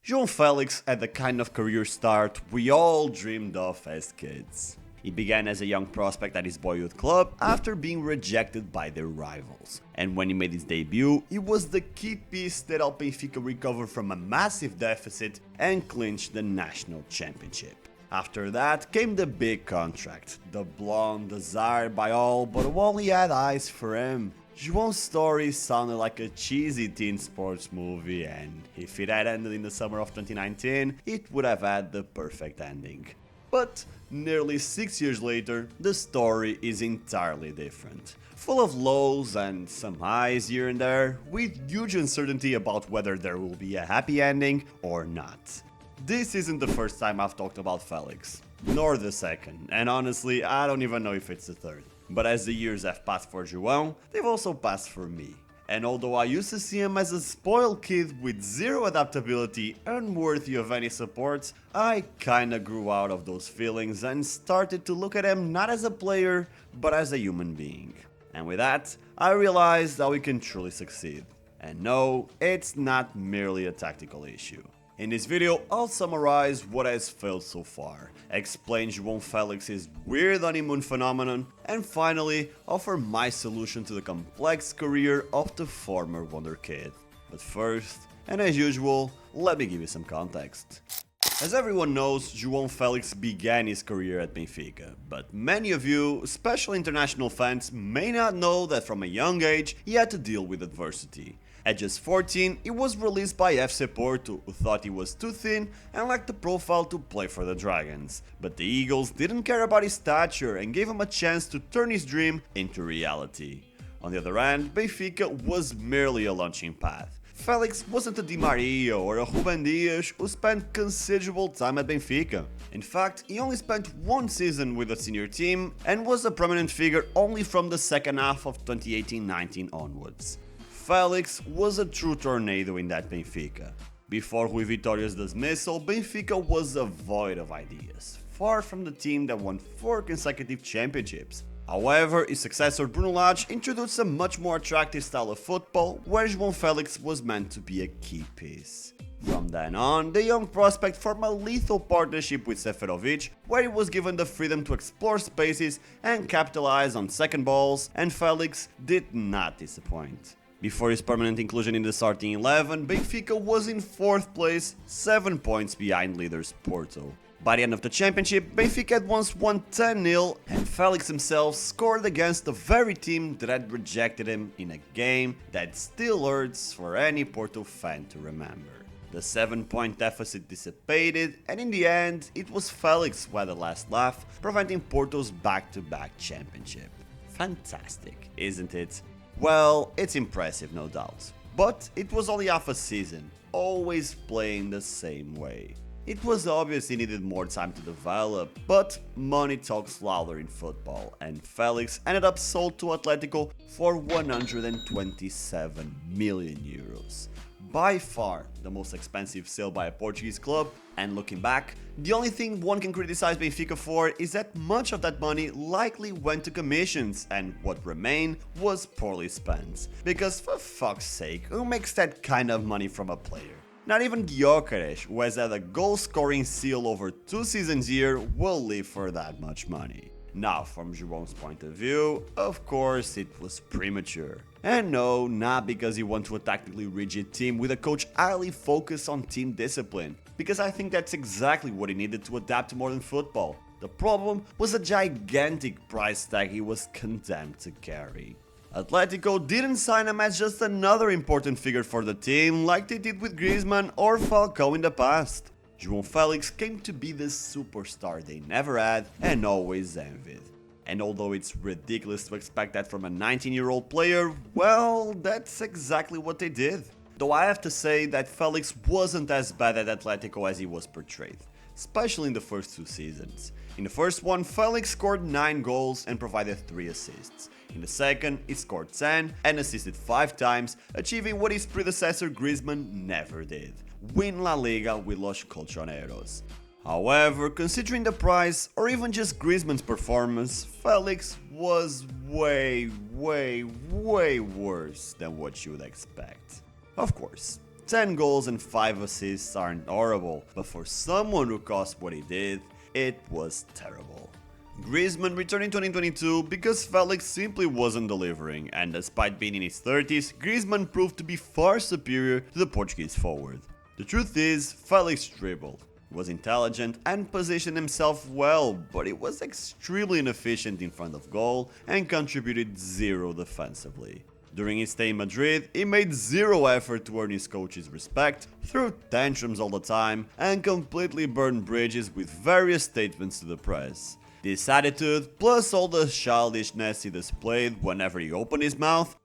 João Félix had the kind of career start we all dreamed of as kids. He began as a young prospect at his boyhood club after being rejected by their rivals. And when he made his debut, he was the key piece that helped Benfica recover from a massive deficit and clinch the national championship. After that came the big contract, the blonde desired by all but who only had eyes for him. João's story sounded like a cheesy teen sports movie, and if it had ended in the summer of 2019, it would have had the perfect ending. But nearly 6 years later, the story is entirely different. Full of lows and some highs here and there, with huge uncertainty about whether there will be a happy ending or not. This isn't the first time I've talked about Félix, nor the second, and honestly, I don't even know if it's the third. But as the years have passed for João, they've also passed for me. And although I used to see him as a spoiled kid with zero adaptability, unworthy of any support, I kinda grew out of those feelings and started to look at him not as a player, but as a human being. And with that, I realized how we can truly succeed. And no, it's not merely a tactical issue. In this video, I'll summarize what has failed so far, explain João Félix's weird honeymoon phenomenon, and finally, offer my solution to the complex career of the former wonder kid. But first, and as usual, let me give you some context. As everyone knows, João Félix began his career at Benfica, but many of you, especially international fans, may not know that from a young age he had to deal with adversity. At just 14, he was released by FC Porto, who thought he was too thin and lacked the profile to play for the Dragons. But the Eagles didn't care about his stature and gave him a chance to turn his dream into reality. On the other hand, Benfica was merely a launching pad. Félix wasn't a Di Maria or a Ruben Dias who spent considerable time at Benfica. In fact, he only spent one season with the senior team and was a prominent figure only from the second half of 2018-19 onwards. Félix was a true tornado in that Benfica. Before Rui Vitória's dismissal, Benfica was a void of ideas, far from the team that won 4 consecutive championships. However, his successor Bruno Lage introduced a much more attractive style of football, where João Félix was meant to be a key piece. From then on, the young prospect formed a lethal partnership with Seferovic, where he was given the freedom to explore spaces and capitalize on second balls, and Félix did not disappoint. Before his permanent inclusion in the starting 11, Benfica was in 4th place, 7 points behind leaders Porto. By the end of the championship, Benfica had once won 10-0, and Félix himself scored against the very team that had rejected him in a game that still hurts for any Porto fan to remember. The 7-point deficit dissipated, and in the end, it was Félix who had the last laugh, preventing Porto's back-to-back championship. Fantastic, isn't it? Well, it's impressive, no doubt. But it was only half a season, always playing the same way. It was obvious he needed more time to develop, but money talks louder in football, and Félix ended up sold to Atletico for 127 million euros. By far the most expensive sale by a Portuguese club, and looking back, the only thing one can criticize Benfica for is that much of that money likely went to commissions, and what remained was poorly spent. Because for fuck's sake, who makes that kind of money from a player? Not even Gyökeres, who has had a goal-scoring seal over 2 seasons here, will leave for that much money. Now, from João's point of view, of course it was premature. And no, not because he went to a tactically rigid team with a coach highly focused on team discipline, because I think that's exactly what he needed to adapt to modern football. The problem was a gigantic price tag he was condemned to carry. Atletico didn't sign him as just another important figure for the team like they did with Griezmann or Falcao in the past. João Félix came to be the superstar they never had and always envied. And although it's ridiculous to expect that from a 19-year-old player, well, that's exactly what they did. Though I have to say that Félix wasn't as bad at Atletico as he was portrayed, especially in the first 2 seasons. In the first one, Félix scored 9 goals and provided 3 assists. In the second, he scored 10 and assisted 5 times, achieving what his predecessor Griezmann never did: win La Liga with Los Colchoneros. However, considering the price, or even just Griezmann's performance, Félix was way worse than what you would expect. Of course, 10 goals and 5 assists aren't horrible, but for someone who cost what he did, it was terrible. Griezmann returned in 2022 because Félix simply wasn't delivering, and despite being in his 30s, Griezmann proved to be far superior to the Portuguese forward. The truth is, Félix dribbled, was intelligent and positioned himself well, but he was extremely inefficient in front of goal and contributed zero defensively. During his stay in Madrid, he made zero effort to earn his coach's respect, threw tantrums all the time, and completely burned bridges with various statements to the press. This attitude, plus all the childishness he displayed whenever he opened his mouth,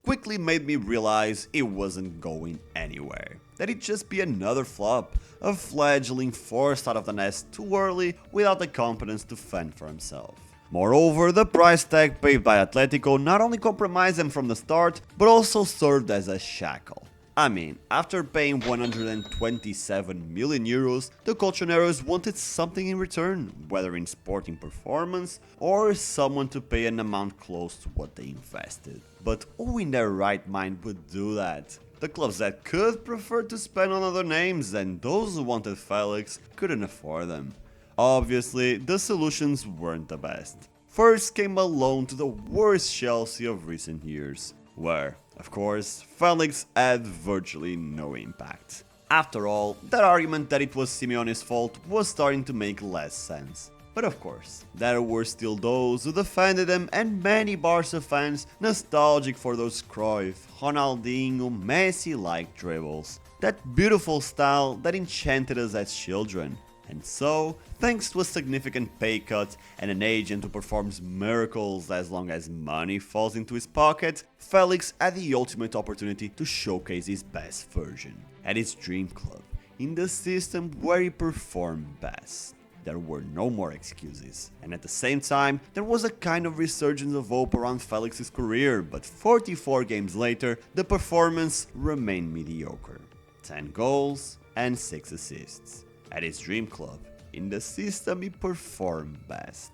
quickly made me realize it wasn't going anywhere. That it'd just be another flop, a fledgling forced out of the nest too early without the confidence to fend for himself. Moreover, the price tag paid by Atletico not only compromised him from the start, but also served as a shackle. I mean, after paying 127 million euros, the Colchoneros wanted something in return, whether in sporting performance or someone to pay an amount close to what they invested. But who in their right mind would do that? The clubs that could preferred to spend on other names, and those who wanted Félix couldn't afford them. Obviously, the solutions weren't the best. First came a loan to the worst Chelsea of recent years, where, of course, Félix had virtually no impact. After all, that argument that it was Simeone's fault was starting to make less sense. But of course, there were still those who defended him, and many Barca fans nostalgic for those Cruyff, Ronaldinho, Messi-like dribbles. That beautiful style that enchanted us as children. And so, thanks to a significant pay cut and an agent who performs miracles as long as money falls into his pocket, Félix had the ultimate opportunity to showcase his best version at his dream club, in the system where he performed best. There were no more excuses, and at the same time, there was a kind of resurgence of hope around Félix's career, but 44 games later, the performance remained mediocre. 10 goals and 6 assists. At his dream club, in the system he performed best.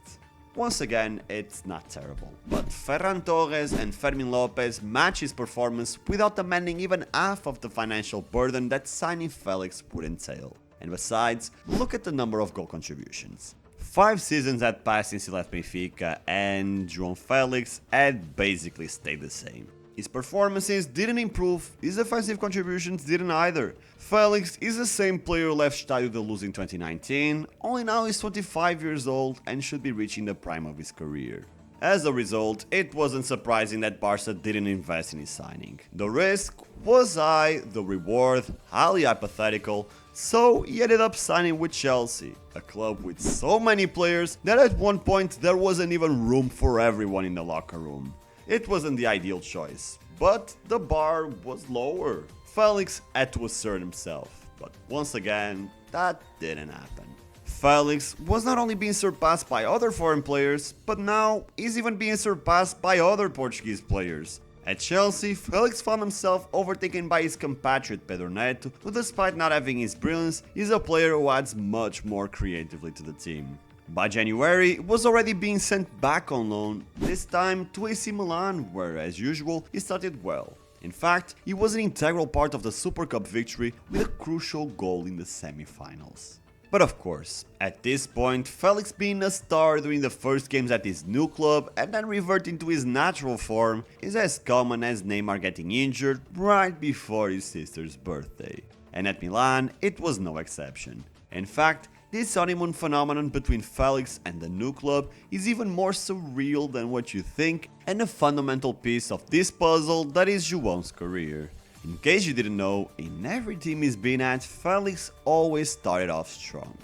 Once again, it's not terrible, but Ferran Torres and Fermin Lopez match his performance without demanding even half of the financial burden that signing Félix would entail. And besides, look at the number of goal contributions. 5 seasons had passed since he left Benfica, and João Félix had basically stayed the same. His performances didn't improve, his offensive contributions didn't either. Félix is the same player who left Estádio da Luz in 2019, only now he's 25 years old and should be reaching the prime of his career. As a result, it wasn't surprising that Barca didn't invest in his signing. The risk was high, the reward highly hypothetical, so he ended up signing with Chelsea, a club with so many players that at one point there wasn't even room for everyone in the locker room. It wasn't the ideal choice, but the bar was lower. Félix had to assert himself, but once again, that didn't happen. Félix was not only being surpassed by other foreign players, but now he's even being surpassed by other Portuguese players. At Chelsea, Félix found himself overtaken by his compatriot Pedro Neto, who despite not having his brilliance, is a player who adds much more creatively to the team. By January, he was already being sent back on loan, this time to AC Milan, where as usual, he started well. In fact, he was an integral part of the Super Cup victory with a crucial goal in the semi-finals. But of course, at this point, Félix being a star during the first games at his new club and then reverting to his natural form is as common as Neymar getting injured right before his sister's birthday. And at Milan, it was no exception. In fact, this honeymoon phenomenon between Félix and the new club is even more surreal than what you think, and a fundamental piece of this puzzle that is João's career. In case you didn't know, in every team he's been at, Félix always started off strong.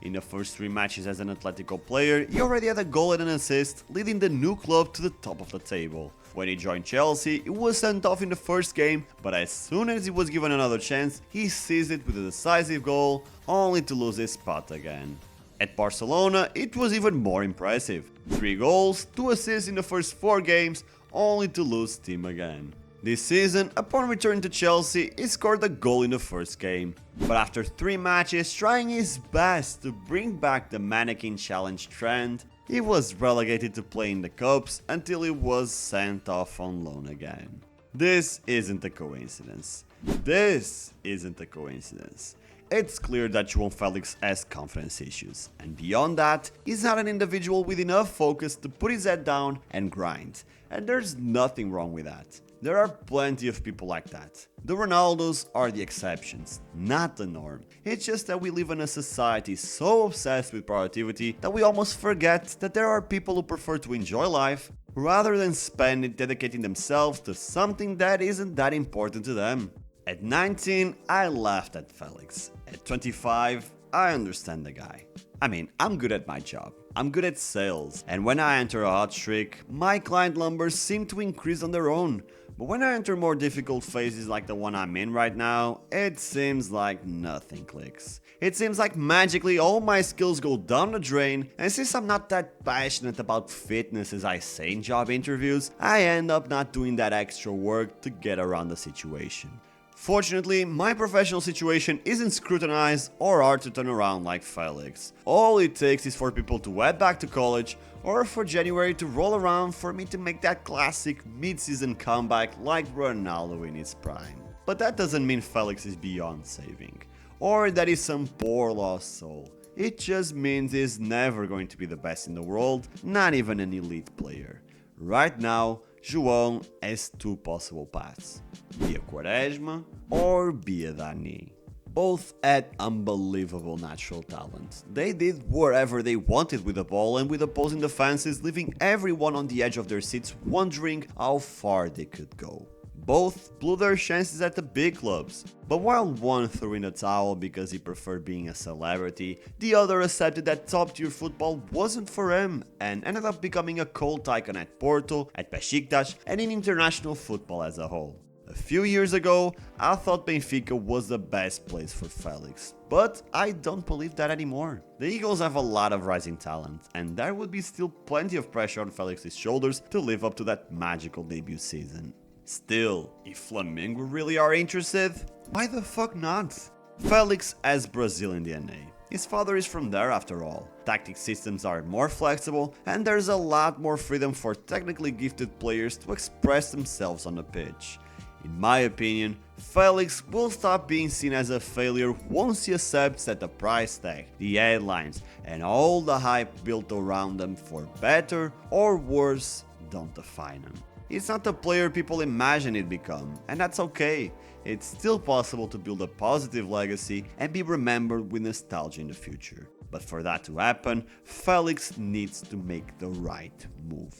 In the first 3 matches as an Atletico player, he already had a goal and an assist, leading the new club to the top of the table. When he joined Chelsea, he was sent off in the first game, but as soon as he was given another chance, he seized it with a decisive goal, only to lose his spot again. At Barcelona, it was even more impressive. 3 goals, 2 assists in the first 4 games, only to lose steam again. This season, upon returning to Chelsea, he scored a goal in the first game, but after 3 matches trying his best to bring back the mannequin challenge trend, He was relegated to play in the Cups until he was sent off on loan again. This isn't a coincidence. This isn't a coincidence. It's clear that João Félix has confidence issues, and beyond that, he's not an individual with enough focus to put his head down and grind, and there's nothing wrong with that. There are plenty of people like that. The Ronaldos are the exceptions, not the norm. It's just that we live in a society so obsessed with productivity that we almost forget that there are people who prefer to enjoy life rather than spend it dedicating themselves to something that isn't that important to them. At 19, I laughed at Felix. At 25, I understand the guy. I mean, I'm good at my job. I'm good at sales. And when I enter a hot streak, my client numbers seem to increase on their own. But when I enter more difficult phases like the one I'm in right now, it seems like nothing clicks. It seems like magically all my skills go down the drain, and since I'm not that passionate about fitness as I say in job interviews, I end up not doing that extra work to get around the situation. Fortunately, my professional situation isn't scrutinized or hard to turn around like Felix. All it takes is for people to head back to college or for January to roll around for me to make that classic mid-season comeback like Ronaldo in his prime. But that doesn't mean Felix is beyond saving, or that he's some poor lost soul. It just means he's never going to be the best in the world, not even an elite player. Right now, João has two possible paths, be a Quaresma or be a Dani. Both had unbelievable natural talent. They did whatever they wanted with the ball and with opposing defenses, leaving everyone on the edge of their seats wondering how far they could go. Both blew their chances at the big clubs, but while one threw in the towel because he preferred being a celebrity, the other accepted that top-tier football wasn't for him and ended up becoming a cult icon at Porto, at Besiktas, and in international football as a whole. A few years ago, I thought Benfica was the best place for Felix, but I don't believe that anymore. The Eagles have a lot of rising talent, and there would be still plenty of pressure on Felix's shoulders to live up to that magical debut season. Still, if Flamengo really are interested, why the fuck not? Felix has Brazilian DNA. His father is from there after all. Tactic systems are more flexible and there's a lot more freedom for technically gifted players to express themselves on the pitch. In my opinion, Felix will stop being seen as a failure once he accepts that the price tag, the headlines, and all the hype built around them for better or worse don't define him. It's not the player people imagine it become, and that's okay. It's still possible to build a positive legacy and be remembered with nostalgia in the future. But for that to happen, Felix needs to make the right move.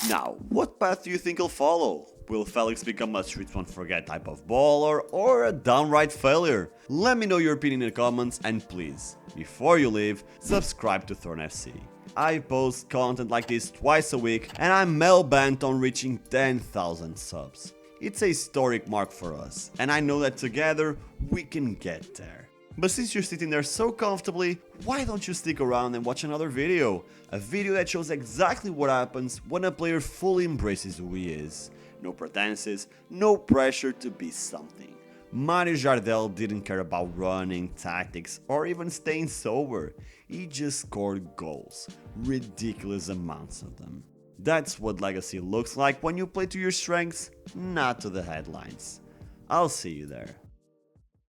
Now, what path do you think he'll follow? Will Felix become a streets won't forget type of baller or a downright failure? Let me know your opinion in the comments, and please, before you leave, subscribe to Thorn FC. I post content like this twice a week and I'm hell-bent on reaching 10,000 subs. It's a historic mark for us, and I know that together we can get there. But since you're sitting there so comfortably, why don't you stick around and watch another video? A video that shows exactly what happens when a player fully embraces who he is. No pretenses, no pressure to be something. Mario Jardel didn't care about running, tactics, or even staying sober. He just scored goals, ridiculous amounts of them. That's what legacy looks like when you play to your strengths, not to the headlines. I'll see you there.